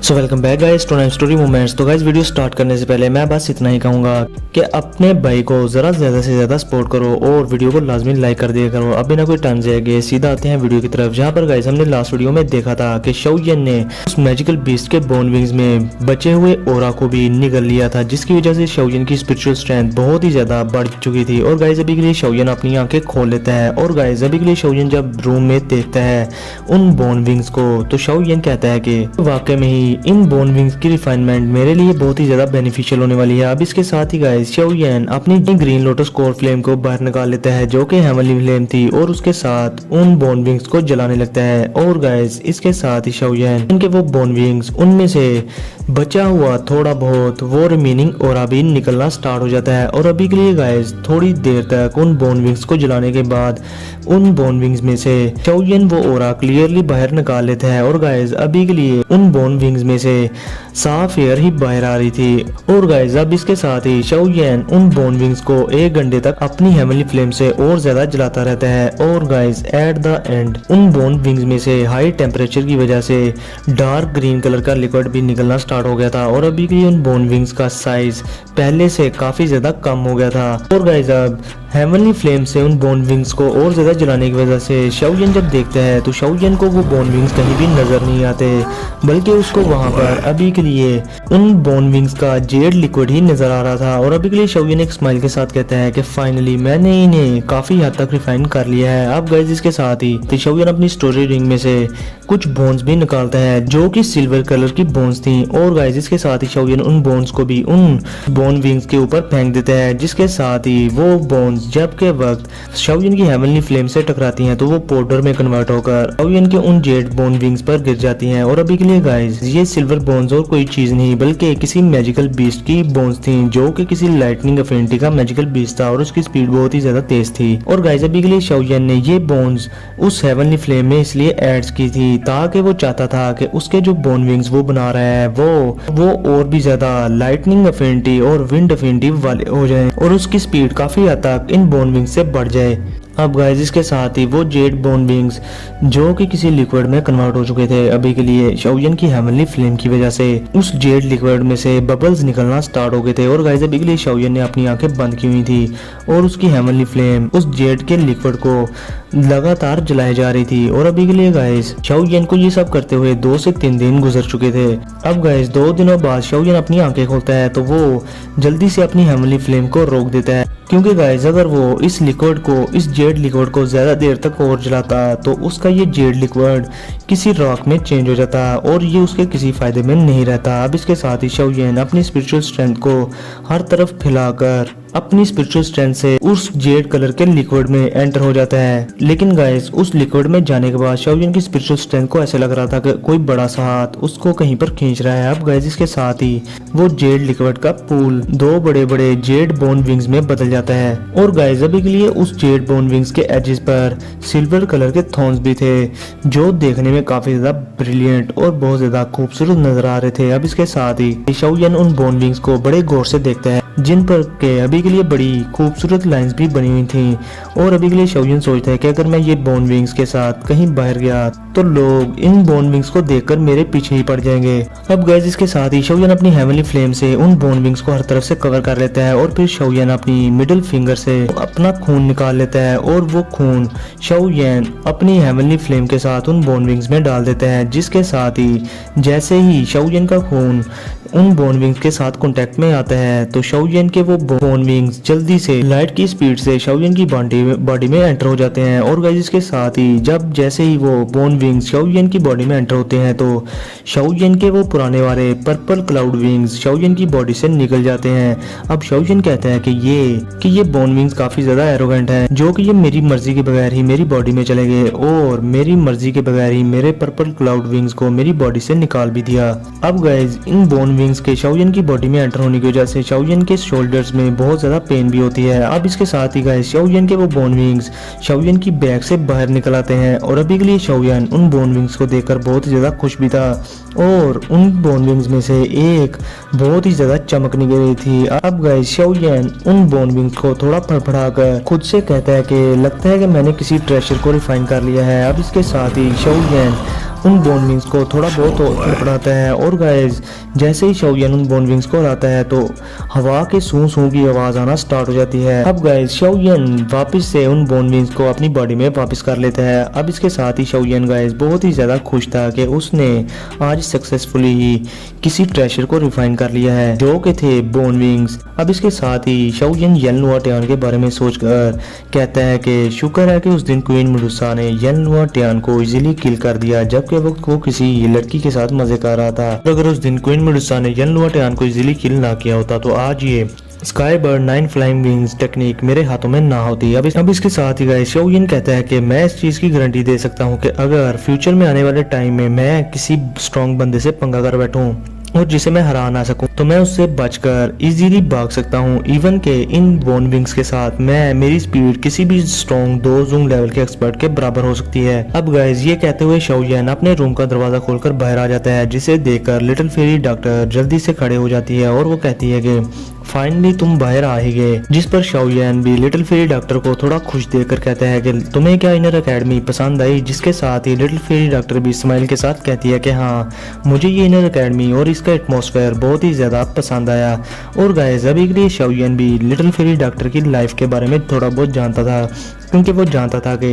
So welcome back guys to story moments. तो guys video start करने से पहले मैं बस इतना ही कहूँगा कि अपने भाई को ज़रा ज़्यादा से ज़्यादा सपोर्ट करो और वीडियो को लाजमी लाइक कर दिया करो। अब बिना कोई टाइम जाएंगे सीधा आते हैं वीडियो की तरफ, जहाँ पर गाइस हमने लास्ट वीडियो में देखा था कि शाओयन ने उस मैजिकल बीस्ट के बोन विंग्स में बचे हुए ओरा को भी निगल लिया था, जिसकी वजह से शाओयन की स्पिरिचुअल स्ट्रेंथ बहुत ही ज़्यादा बढ़ चुकी थी। और गाइस अभी के लिए शाओयन अपनी आंखें खोल लेता है और गाइस अभी के लिए शाओयन जब रूम में देखता है उन बोन विंग्स को तो शाओयन कहता है कि वाकई में ही इन बोन विंग्स की रिफाइनमेंट मेरे लिए बहुत ही ज्यादा बेनिफिशियल होने वाली है। अब इसके साथ ही गाइस शाओयन अपनी ग्रीन लोटस कोर फ्लेम को बाहर निकाल लेता है जो कि हेवनली फ्लेम थी और उसके साथ उन बोन विंग्स को जलाने लगता है। और गाइस इसके साथ ही शाओयन इनके वो बोन विंग्स उनमें से बचा हुआ थोड़ा बहुत वो रिमेनिंग ओरा भी निकलना स्टार्ट हो जाता है। और अभी के लिए गाइस थोड़ी देर तक उन बोन विंग्स को जलाने के बाद उन बोन विंग्स में से शाओयन वो ओरा क्लियरली बाहर निकाल लेता है। और गाइस अभी के लिए उन बोन विंग्स में से साफ एयर ही बाहर आ रही थी। और गाइस अब इसके साथ ही शाओयन उन बोन विंग्स को 1 घंटे तक अपनी हेवनली फ्लेम से और ज्यादा जलाता रहता है। और गाइस एट द एंड उन बोन विंग्स में से हाई टेम्परेचर की वजह से डार्क ग्रीन कलर का लिक्विड भी निकलना स्टार्ट हो गया था और अभी के लिए उन बोन विंग्स का साइज पहले से काफी ज्यादा कम हो गया था। और गाइस अब हेवनली फ्लेम से उन बोन विंग्स को और ज्यादा जलाने की वजह से शाओयन जब देखता है तो शाओयन को वो बोन विंग्स कहीं भी नजर नहीं आते, बल्कि उसको वहां पर अभी के लिए उन बोन विंग्स का जेड लिक्विड ही नजर आ रहा था। और अभी के लिए शाओयन एक स्माइल के साथ कहता है कि फाइनली मैंने इन्हें काफी हद तक रिफाइन कर लिया है। अब गाइस इसके साथ ही तो शाओयन अपनी स्टोरी रिंग में से कुछ बोन्स भी निकालता है जो कि सिल्वर कलर की बोन्स थी। और गाइस इसके साथ ही शाओयन उन बोन्स को भी उन बोन विंग्स के ऊपर फेंक देता है, जिसके साथ ही वो बोन्स जब के वक्त शाओयन की हेवनली फ्लेम से टकराती हैं तो वो पाउडर में कन्वर्ट होकर शाओयन के उन जेड बोन विंग्स पर गिर जाती हैं। और अभी के लिए गाइस ये सिल्वर बोन्स और कोई चीज नहीं बल्कि किसी मैजिकल बीस्ट की बोन्स थी जो कि किसी लाइटनिंग अफिनिटी का मैजिकल बीस्ट था और उसकी स्पीड बहुत ही ज्यादा तेज थी। और गाइस अभी के लिए शाओयन ने ये बोन्स उस हेवनली फ्लेम में इसलिए एड्स की थी ताकि वो चाहता था कि उसके जो बोन विंग्स वो बना रहा है वो और भी ज्यादा लाइटनिंग अफिनिटी और विंड अफिनिटी वाले हो जाए और उसकी स्पीड काफी हद तक इन बोन विंग्स से बढ़ जाए। अब गाइस इसके साथ ही वो जेड बोन विंग्स जो कि किसी लिक्विड में कन्वर्ट हो चुके थे अभी के लिए शाओयन की हेवनली फ्लेम की वजह से उस जेड लिक्विड में से बबल्स निकलना स्टार्ट हो गए थे। और गाइस अभी के लिए शाओयन ने अपनी आंखें बंद की हुई थी और उसकी हेवनली फ्लेम उस जेड के लिक्विड को लगातार जलाई जा रही थी। और अभी के लिए गाइस शाओयन को ये सब करते हुए 2 से 3 दिन गुजर चुके थे। अब गाइस 2 दिनों बाद शाओयन अपनी आंखें खोलता है तो वो जल्दी से अपनी हेवनली फ्लेम को रोक देता है, क्योंकि गाइस अगर वो इस लिक्विड को इस जेड लिक्विड को ज्यादा देर तक और जलाता तो उसका ये जेड लिक्विड किसी रॉक में चेंज हो जाता और ये उसके किसी फायदे में नहीं रहता। अब इसके साथ ही शाओयन अपनी स्पिरिचुअल स्ट्रेंथ को हर तरफ फैलाकर अपनी स्पिरिचुअल स्ट्रेंथ से उस जेड कलर के लिक्विड में एंटर हो जाता है। लेकिन गाइस उस लिक्विड में जाने के बाद शाओयन की स्पिरिचुअल स्ट्रेंथ को ऐसे लग रहा था कि कोई बड़ा सा हाथ उसको कहीं पर खींच रहा है। अब गाइस इसके साथ ही वो जेड लिक्विड का पूल 2 बड़े बड़े जेड बोन विंग्स में बदल जाता है। और गाइस अभी के लिए उस जेड बोन विंग्स के एजेस पर सिल्वर कलर के थॉर्न्स भी थे जो देखने में काफी ज्यादा ब्रिलियंट और बहुत ज्यादा खूबसूरत नजर आ रहे थे। अब इसके साथ ही शाओयन उन बोन विंग्स को बड़े गौर से देखता है जिन पर के अभी के लिए बड़ी खूबसूरत लाइंस भी बनी हुई थी। और अभी के लिए शाओयन सोचता है कि अगर मैं ये बोन विंग्स के साथ कहीं बाहर गया तो लोग इन बोन विंग्स को देखकर मेरे पीछे ही पड़ जाएंगे। अब गाइस इसके साथ ही शाओयन अपनी हेवनली फ्लेम से उन बोन विंग्स को हर तरफ से कवर कर लेता है और फिर शाओयन अपनी मिडिल फिंगर से अपना खून निकाल लेता है और वो खून शाओयन अपनी हेवनली फ्लेम के साथ उन बोन विंग्स में डाल देता है, जिसके साथ ही जैसे ही शाओयन का खून उन बोन विंग्स के साथ कांटेक्ट में आता है तो शाओयन के वो बोन विंग्स जल्दी से लाइट की स्पीड से शाओयन की बॉडी में एंटर हो जाते हैं। और गाइस इसके साथ ही जब जैसे ही वो बोन विंग्स शाओयन की बॉडी में एंटर होते हैं तो शाओयन के वो पुराने वाले पर्पल क्लाउड विंग्स शाओयन की बॉडी से निकल जाते हैं। अब शाओयन कहता है कि ये बोन विंग्स काफी ज्यादा एरोगेंट हैं, जो कि ये मेरी मर्जी के बगैर ही मेरी बॉडी में चले गए और मेरी मर्जी के बगैर ही मेरे पर्पल क्लाउड विंग्स को मेरी बॉडी से निकाल भी दिया। अब गाइस इन बोन विंग्स के शाओयन की बॉडी में एंटर होने की वजह से शाओयन के शोल्डर्स में बहुत ज्यादा पेन भी होती है। अब इसके साथ ही गाइस शाओयन के वो बोन विंग्स शाओयन की बैग से बाहर निकल आते हैं और अभी के लिए शाओयन उन बोन विंग्स को देखकर बहुत ही ज्यादा खुश भी था और उन बोन विंग्स में से एक बहुत ही ज्यादा चमकने लगी थी। अब गाइस शाओयन उन बोन विंग्स को थोड़ा फड़फड़ाकर खुद से कहता है कि लगता है कि मैंने किसी ट्रेजर को रिफाइन कर लिया है। अब इसके साथ ही शाओयन उन बोन विंग्स को थोड़ा बहुत तड़पड़ाता है और गाइस जैसे ही शाओयन उन बोन विंग्स को हराता है तो हवा के सू सू की आवाज आना स्टार्ट हो जाती है। अब गाइस शाओयन वापस से उन बोन विंग्स को अपनी बॉडी में वापस कर लेता है। अब इसके साथ ही शाओयन गाइस बहुत ही ज्यादा खुश था कि उसने आज सक्सेसफुली ही किसी ट्रेजर को रिफाइन कर लिया है जो कि थे बोन विंग्स। अब इसके साथ ही शाओयन येनलुआ टियान के बारे में सोचकर कहता है कि शुक्र है कि उस दिन क्वीन मेडुसा ने येनलुआ टियान को इजीली किल कर दिया जबकि वो किसी लड़की के साथ मजे कर रहा था। तो अगर उस दिन क्वीन मेडुसा ने येनलुआ टियान को इजीली किल ना किया होता तो आज ये sky bird 9 flying wings technique मेरे हाथों में ना होती। अब इसके साथ ही गाइस शाओयन कहता है कि मैं इस चीज की गारंटी दे सकता हूँ कि अगर फ्यूचर में आने वाले टाइम में मैं किसी स्ट्रॉन्ग बंदे से पंगा कर बैठूं और जिसे मैं हरा ना सकूं तो मैं उससे बचकर इजीली भाग सकता हूं। इवन के इन बोन विंग्स के साथ मेरी स्पीड किसी भी स्ट्रॉन्ग 2 जूंग लेवल के एक्सपर्ट के बराबर हो सकती है। अब गाइस ये कहते हुए शाओयन अपने रूम का दरवाजा खोलकर बाहर आ जाता है जिसे देखकर लिटिल फेरी डॉक्टर जल्दी से खड़े हो जाती है और वो कहती है कि फाइनली तुम बाहर आ ही गए। जिस पर शाओयन भी लिटिल फेरी डॉक्टर को थोड़ा खुश देखकर कहता है कि तुम्हें क्या इनर एकेडमी पसंद आई। जिसके साथ ही लिटिल फेरी डॉक्टर भी स्माइल के साथ कहती है कि हाँ मुझे ये इनर एकेडमी और इसका एटमॉस्फेयर बहुत ही ज्यादा पसंद आया। और गाइस अभी के लिए शाओयन भी लिटिल फेरी डॉक्टर की लाइफ के बारे में थोड़ा बहुत जानता था क्योंकि वो जानता था कि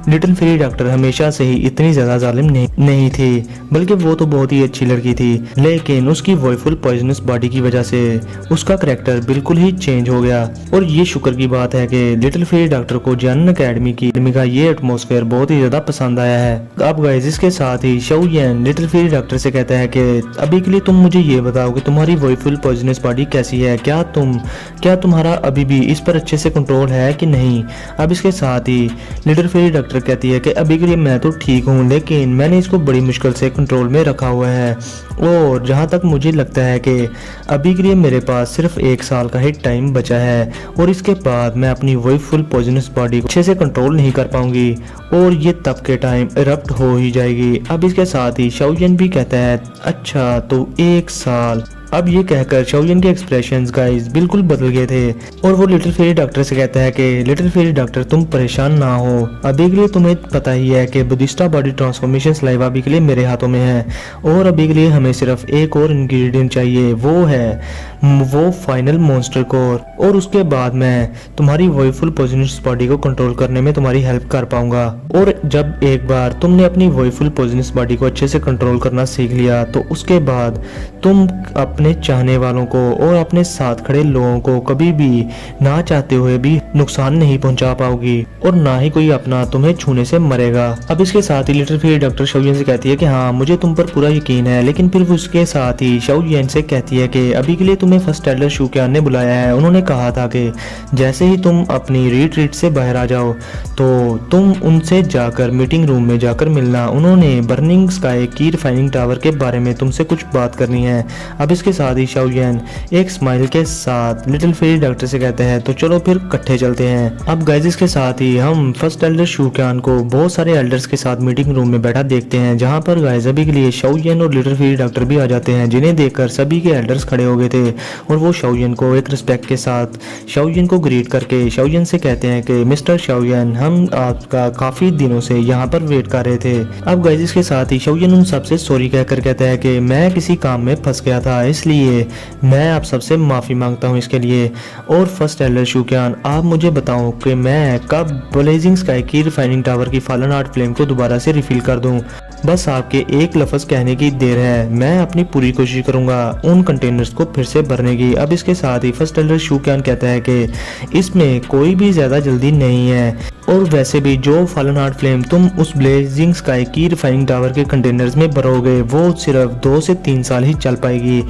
लिटिल फेरी डॉक्टर हमेशा से ही इतनी ज्यादा जालिम नहीं थी बल्कि वो तो बहुत ही अच्छी लड़की थी, लेकिन उसकी वॉयफुल पॉइजनस बॉडी की वजह से उसका कैरेक्टर बिल्कुल ही चेंज हो गया। और ये शुक्र की बात है कि लिटिल फेरी डॉक्टर को जैनन एकेडमी का ये एटमॉस्फेयर बहुत ही ज्यादा पसंद आया है। अब गाइस इसके साथ ही शाओयन लिटिल फेरी डॉक्टर से कहता है कि अभी के लिए तुम मुझे ये बताओ कि तुम्हारी वॉयफुल पॉइजनस बॉडी कैसी है, क्या तुम्हारा अभी भी इस पर अच्छे से कंट्रोल है कि नहीं। अब इसके साथ ही लिटिल फेरी डॉक्टर कहती है कि अभी के लिए मैं तो ठीक हूँ लेकिन मैंने इसको बड़ी मुश्किल से कंट्रोल में रखा हुआ है और जहाँ तक मुझे लगता है कि अभी के लिए मेरे पास सिर्फ 1 साल का ही टाइम बचा है और इसके बाद मैं अपनी वही फुल पॉइजनस बॉडी को अच्छे से कंट्रोल नहीं कर पाऊंगी और ये तब के टाइम इरप्ट हो ही जाएगी। अब इसके साथ ही शाओयन भी कहता है अच्छा तो 1 साल। अब ये कहकर शाओयन के एक्सप्रेशंस गाइस बिल्कुल बदल गए थे और वो लिटिल फेरी डॉक्टर से कहता है कि लिटिल फेरी डॉक्टर तुम परेशान ना हो, अभी के लिए तुम्हें पता ही है कि बुद्धिस्टा बॉडी ट्रांसफॉर्मेशन स्लाइव अभी के लिए मेरे हाथों में है और अभी के लिए हमें सिर्फ एक और इंग्रेडिएंट चाहिए, वो फाइनल मॉन्स्टर कोर और उसके बाद मैं तुम्हारी वॉयफुल पॉइजनस बॉडी को कंट्रोल करने में तुम्हारी हेल्प कर पाऊंगा। और जब एक बार तुमने अपनी वॉयफुल पॉइजनस बॉडी को अच्छे से कंट्रोल करना सीख लिया तो उसके बाद तुम अपने चाहने वालों को और अपने साथ खड़े लोगों को कभी भी ना चाहते हुए भी नुकसान नहीं पहुंचा पाओगी और ना ही कोई अपना तुम्हें छूने से मरेगा। अब इसके साथ ही लिटिल फेरी डॉक्टर शाओयन से कहती है कि हाँ मुझे तुम पर पूरा यकीन है, लेकिन फिर उसके साथ ही शाओयन से कहती है कि अभी के लिए तुम्हें फर्स्ट एल्डर शूक्यान ने बुलाया है। उन्होंने कहा था कि जैसे ही तुम अपनी रिट्रीट से बाहर आ जाओ तो तुम उनसे जाकर मीटिंग रूम में जाकर मिलना। उन्होंने बर्निंग स्काई की रिफाइनिंग टावर के बारे में तुमसे कुछ बात करनी है। अब इसके साथ ही शाओयन एक स्माइल के साथ लिटिल फेरी डॉक्टर से कहते हैं तो चलो फिर इकट्ठे चलते हैं। अब गाइस के साथ ही हम फर्स्ट एल्डर शूक्यान को बहुत सारे एल्डर्स के साथ मीटिंग रूम में बैठा देखते हैं, जहां पर गाइस अभी के लिए शाओयन और लिटिल फेरी डॉक्टर भी आ जाते हैं, जिन्हें देखकर सभी के एल्डर्स खड़े हो गए थे और वो शाओयन को एक रिस्पेक्ट के साथ शाओयन को ग्रीट करके शाओयन से कहते हैं कि मिस्टर शाओयन हम आपका काफी दिनों से यहाँ पर वेट कर रहे थे। अब गाइस के साथ ही शाओयन उन सबसे सॉरी कहकर कहता है कि मैं किसी काम में फंस गया था, इसलिए मैं आप सबसे माफी मांगता हूँ इसके लिए। और फर्स्ट एल्डर शूक्यान आप मुझे बताओ कि मैं कब ब्लेजिंग स्काई की रिफाइनिंग टावर की फॉलन आर्ट फ्लेम को दोबारा से रिफिल कर दूं। बस आपके एक लफ्ज कहने की देर है, मैं अपनी पूरी कोशिश करूंगा उन कंटेनर्स को फिर से भरने की। अब इसके साथ ही फर्स्ट एल्डर शूक्यान कहता है कि इसमें कोई भी ज्यादा जल्दी नहीं है और वैसे भी जो फॉलन आर्ट फ्लेम तुम उस ब्लेजिंग स्काई की रिफाइनिंग टावर के कंटेनर्स में भरोगे वो सिर्फ 2 से 3 साल ही चल पाएगी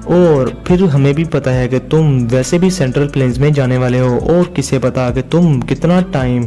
और फिर हमें भी पता है कि तुम वैसे भी सेंट्रल प्लेन्स में जाने वाले हो और किसे पता कि तुम कितना टाइम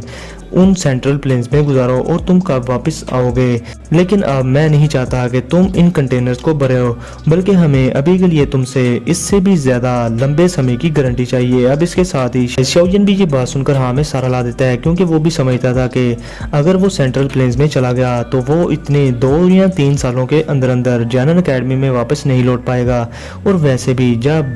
उन सेंट्रल प्लेन्स में गुजारो और तुम कब वापस आओगे। लेकिन अब मैं नहीं चाहता कि तुम इन कंटेनर्स को भरे हो, बल्कि हमें अभी के लिए तुमसे इससे भी ज्यादा लंबे समय की गारंटी चाहिए। अब इसके साथ ही शाओयन भी ये बात सुनकर हाँ में सारा ला देता है, क्योंकि वो भी समझता था कि अगर वो सेंट्रल प्लेन्स में चला गया तो वो इतने 2 या 3 सालों के अंदर अंदर जैनन एकेडमी में वापस नहीं लौट पाएगा और वैसे भी जब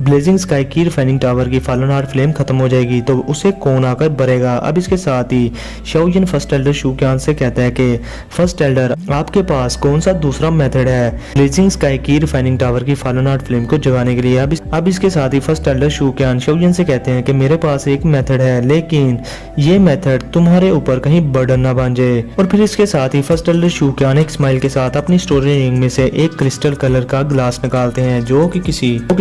ब्लेजिंग स्काई की रिफाइनिंग टावर की फॉलन हार्ट फ्लेम खत्म हो जाएगी तो उसे कौन आकर भरेगा। अब इसके साथ ही शाओयन फर्स्ट एल्डर शू क्यान से कहता है कि फर्स्ट एल्डर आपके पास कौन सा दूसरा मेथड है ब्लेजिंग स्काई की रिफाइनिंग टावर की फॉलन हार्ट फ्लेम को जगाने के लिए। अब इसके साथ ही फर्स्ट एल्डर शू क्यान शाओयन से कहते हैं कि मेरे पास एक मेथड है, लेकिन ये मेथड तुम्हारे ऊपर कहीं बर्डन ना बन जाए। और फिर इसके साथ ही फर्स्ट एल्डर शू क्यान एक स्माइल के साथ अपनी स्टोरेज रिंग में से एक क्रिस्टल कलर का ग्लास निकालते हैं जो कि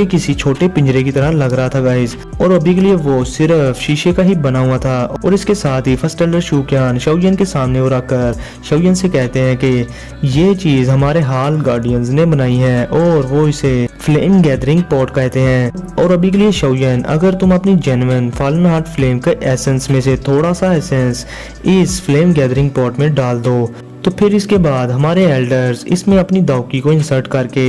किसी छोटे पिंजरे की तरह लग रहा था गाइस, और अभी के लिए वो सिर्फ शीशे का ही बना हुआ था। और इसके साथ ही फर्स्ट एल्डर शू क्यान शाओयन के सामने और आकर शाओयन से कहते हैं कि ये चीज हमारे हाल गार्डियंस ने बनाई है और वो इसे फ्लेम गैदरिंग पॉट कहते हैं। और अभी के लिए शाओयन, अगर तुम अपनी जेन्युइन फॉलन हार्ट फ्लेम के एसेंस में से थोड़ा सा एसेंस इस फ्लेम गैदरिंग पॉट में डाल दो तो फिर इसके बाद हमारे एल्डर्स इसमें अपनी दावकी को इंसर्ट करके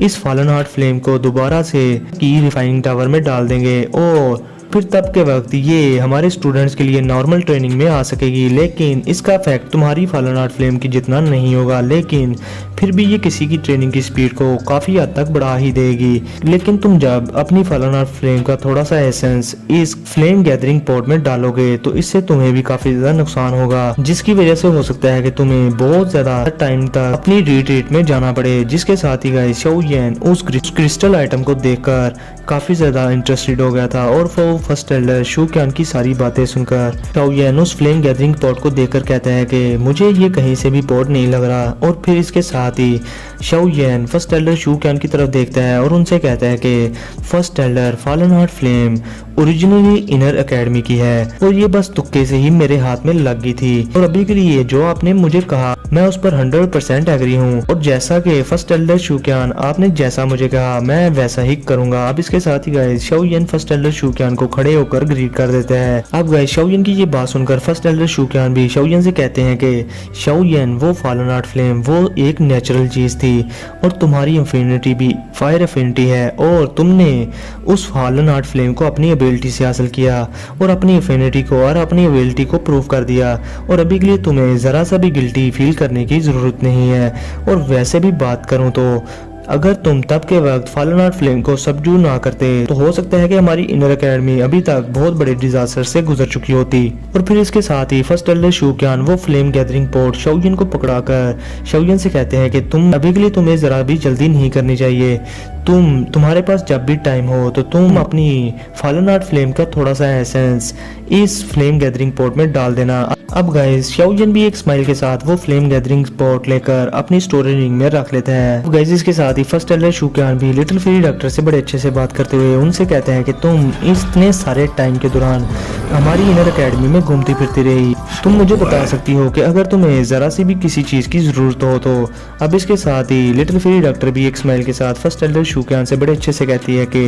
इस फॉलन हार्ट फ्लेम को दोबारा से की रिफाइनिंग टावर में डाल देंगे और फिर तब के वक्त ये हमारे स्टूडेंट्स के लिए नॉर्मल ट्रेनिंग में आ सकेगी। लेकिन इसका इफेक्ट तुम्हारी फॉलन हार्ट फ्लेम की जितना नहीं होगा, लेकिन फिर भी ये किसी की ट्रेनिंग की स्पीड को काफ़ी हद तक बढ़ा ही देगी। लेकिन तुम जब अपनी फॉलन हार्ट फ्लेम का थोड़ा सा एसेंस इस फ्लेम गैदरिंग पॉट में डालोगे तो इससे तुम्हें भी काफ़ी ज़्यादा नुकसान होगा, जिसकी वजह से हो सकता है कि तुम्हें बहुत ज़्यादा टाइम तक अपनी रिट्रीट में जाना पड़े। जिसके साथ ही गाइस शाओयन उस क्रिस्टल आइटम को देखकर काफ़ी ज़्यादा इंटरेस्टेड हो गया था और वो फर्स्ट एल्डर शू क्यान की सारी बातें सुनकर शाओयन उस फ्लेम गैदरिंग पॉट को देखकर कहता है कि मुझे ये कहीं से भी पॉट नहीं लग रहा। और फिर इसके साथ ही शाओयन फर्स्ट एल्डर शू क्यान की तरफ देखता है और उनसे कहता है कि first Elder fallen heart flame originally inner academy की है और ये बस तुक्के से ही मेरे हाथ में लग गई थी, और अभी के लिए जो आपने मुझे कहा मैं उस पर 100% एग्री हूँ। और जैसा कि फर्स्ट एल्डर शू क्यान आपने जैसा मुझे कहा मैं वैसा ही करूंगा। अब इसके साथ ही गाइस शाओयन फर्स्ट एल्डर शू क्यान को खड़े होकर ग्रीट कर देता है। अब गाइस शाओयन की ये बात सुनकर फर्स्ट एल्डर शू क्यान भी शाओयन से कहते हैं कि शाओयन वो फॉलन हार्ट फ्लेम वो एक नेचुरल चीज थी और तुम्हारी इंफिनिटी भी फायर इंफिनिटी है और तुमने उस फॉलन हार्ट फ्लेम को अपनी एबिलिटी से हासिल किया और अपनी इंफिनिटी को और अपनी एबिलिटी को प्रूव कर दिया। और अभी के लिए तुम्हें जरा सा भी गिल्टी फील करने की जरूरत नहीं है। और वैसे भी बात करूं तो अगर तुम तब के वक्त फॉलन हार्ट फ्लेम को सबड्यू ना करते तो हो सकता है कि हमारी इनर एकेडमी अभी तक बहुत बड़े डिजास्टर से गुजर चुकी होती। और फिर इसके साथ ही फर्स्ट एल्डर शू क्यान वो फ्लेम गैदरिंग पॉट शाओयन को पकड़ाकर शाओयन से कहते हैं कि तुम अभी के लिए तुम्हें जरा भी जल्दी नहीं करनी चाहिए। तुम्हारे पास जब भी टाइम हो तो तुम अपनी फॉलन हार्ट फ्लेम का थोड़ा सा एसेंस इस फ्लेम गैदरिंग पॉट में डाल देना। अब गाइस शाओयन भी एक स्माइल के साथ वो फ्लेम गैदरिंग पॉट लेकर अपनी स्टोरेज रिंग में रख लेता है। अब गाइस इसके साथ ही फर्स्ट एल्डर शू क्यान भी लिटिल फेरी डॉक्टर से बड़े अच्छे से बात करते हुए उनसे कहते हैं कि तुम इतने सारे टाइम के दौरान हमारी इनर एकेडमी में घूमती फिरती रही, तुम मुझे बता सकती हो कि अगर तुम्हें जरा सी भी किसी चीज की जरूरत हो तो। अब इसके साथ ही लिटिल फेरी डॉक्टर भी एक स्माइल के साथ फर्स्ट एल्डर शू क्यान से बड़े अच्छे से कहती है कि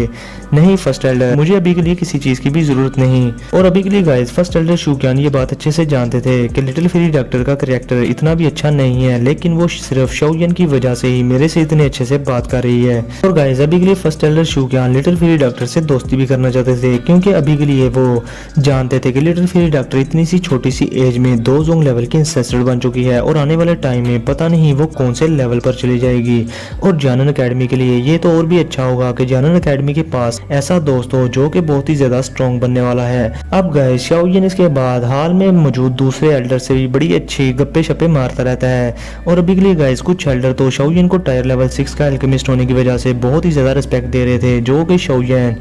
नहीं फर्स्ट एल्डर, मुझे अभी के लिए किसी चीज की भी जरूरत नहीं। और अभी के लिए गाइस फर्स्ट एल्डर शू क्यान ये बात अच्छे से जानते थे कि लिटिल फेरी डॉक्टर का कैरेक्टर इतना भी अच्छा नहीं है, लेकिन वो सिर्फ शाओयन की वजह से ही मेरे से इतने अच्छे से बात कर रही है। और गाइस अभी के लिए फर्स्ट एल्डर शू क्यान लिटिल फेरी डॉक्टर से दोस्ती भी करना चाहते थे, क्योंकि अभी के लिए वो जानते थे कि लिटिल फेरी डॉक्टर इतनी सी छोटी सी एज में 2 जोंग लेवल की इंसेस्टर बन चुकी है और आने वाले टाइम में पता नहीं वो कौन से लेवल पर चली जाएगी। और जानन एकेडमी के लिए ये तो और भी अच्छा होगा कि जानन एकेडमी के पास ऐसा दोस्त हो जो कि बहुत ही ज्यादा स्ट्रॉन्ग बनने वाला है। अब गाइस शाओयन इसके बाद हाल में मौजूद दूसरे एल्डर से भी बड़ी अच्छी गप्पे शप्पे मारता रहता है। और अभी के लिए गाइस कुछ एल्डर तो शाओयन को टायर लेवल 6 का एल्केमिस्ट होने की वजह से बहुत ही ज्यादा रिस्पेक्ट दे रहे थे, जो कि शाओयन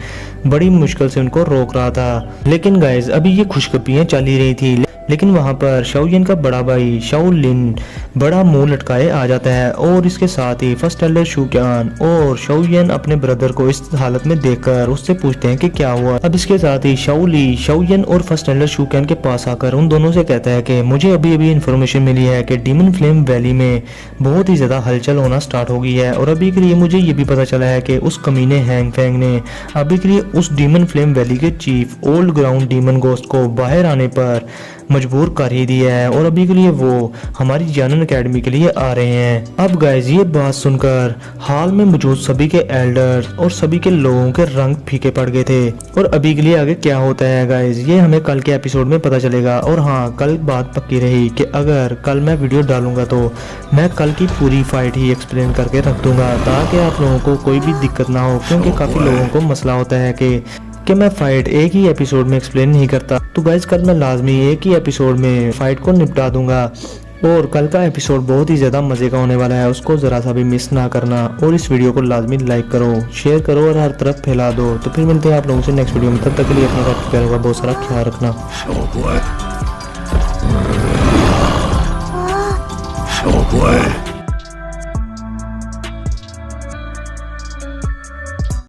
बड़ी मुश्किल से उनको रोक रहा था। लेकिन गाइस अभी ये खुशखबरियां चल ही रही थी, लेकिन वहां पर शाओयन का बड़ा भाई शाओ लिन बड़ा मुंह लटकाए आ जाता है और इसके साथ ही फर्स्ट एल्डर शू क्यान और शाओयन अपने ब्रदर को इस हालत में देखकर उससे पूछते हैं कि क्या हुआ। अब इसके साथ ही शाओली शाओयन और फर्स्ट एल्डर शू क्यान के पास आकर उन दोनों से कहता है कि मुझे अभी अभी इन्फॉर्मेशन मिली है कि डीमन फ्लेम वैली में बहुत ही ज्यादा हलचल होना स्टार्ट हो गई है। और अभी के लिए मुझे ये भी पता चला है कि उस कमीने हैंग फैंग ने अभी के लिए उस डीमन फ्लेम वैली के chief old ground demon ghost को बाहर आने पर मजबूर कर ही दिया है और अभी के लिए वो हमारी जानन एकेडमी के लिए आ रहे हैं। अब गाइज ये बात सुनकर हाल में मौजूद सभी के एल्डर्स और सभी के लोगों के रंग फीके पड़ गए थे और अभी के लिए आगे क्या होता है गाइज ये हमें कल के एपिसोड में पता चलेगा। और हाँ, कल बात पक्की रही कि अगर कल मैं वीडियो डालूंगा तो मैं कल की पूरी फाइट ही एक्सप्लेन करके रख दूंगा ताकि आप लोगों को कोई भी दिक्कत ना हो, क्योंकि काफी लोगों को मसला होता है कि मैं फाइट एक ही एपिसोड में एक्सप्लेन नहीं करता। तो गाइज कल मैं लाजमी एक ही एपिसोड में फाइट को निपटा दूंगा और कल का एपिसोड बहुत ही ज़्यादा मज़े का होने वाला है, उसको ज़रा सा भी मिस ना करना। और इस वीडियो को लाजमी लाइक करो, शेयर करो और हर तरफ फैला दो। तो फिर मिलते हैं आप लोगों से नेक्स्ट वीडियो में, तब तक के लिए अपना प्यारों का बहुत सारा ख्याल रखना।小乖。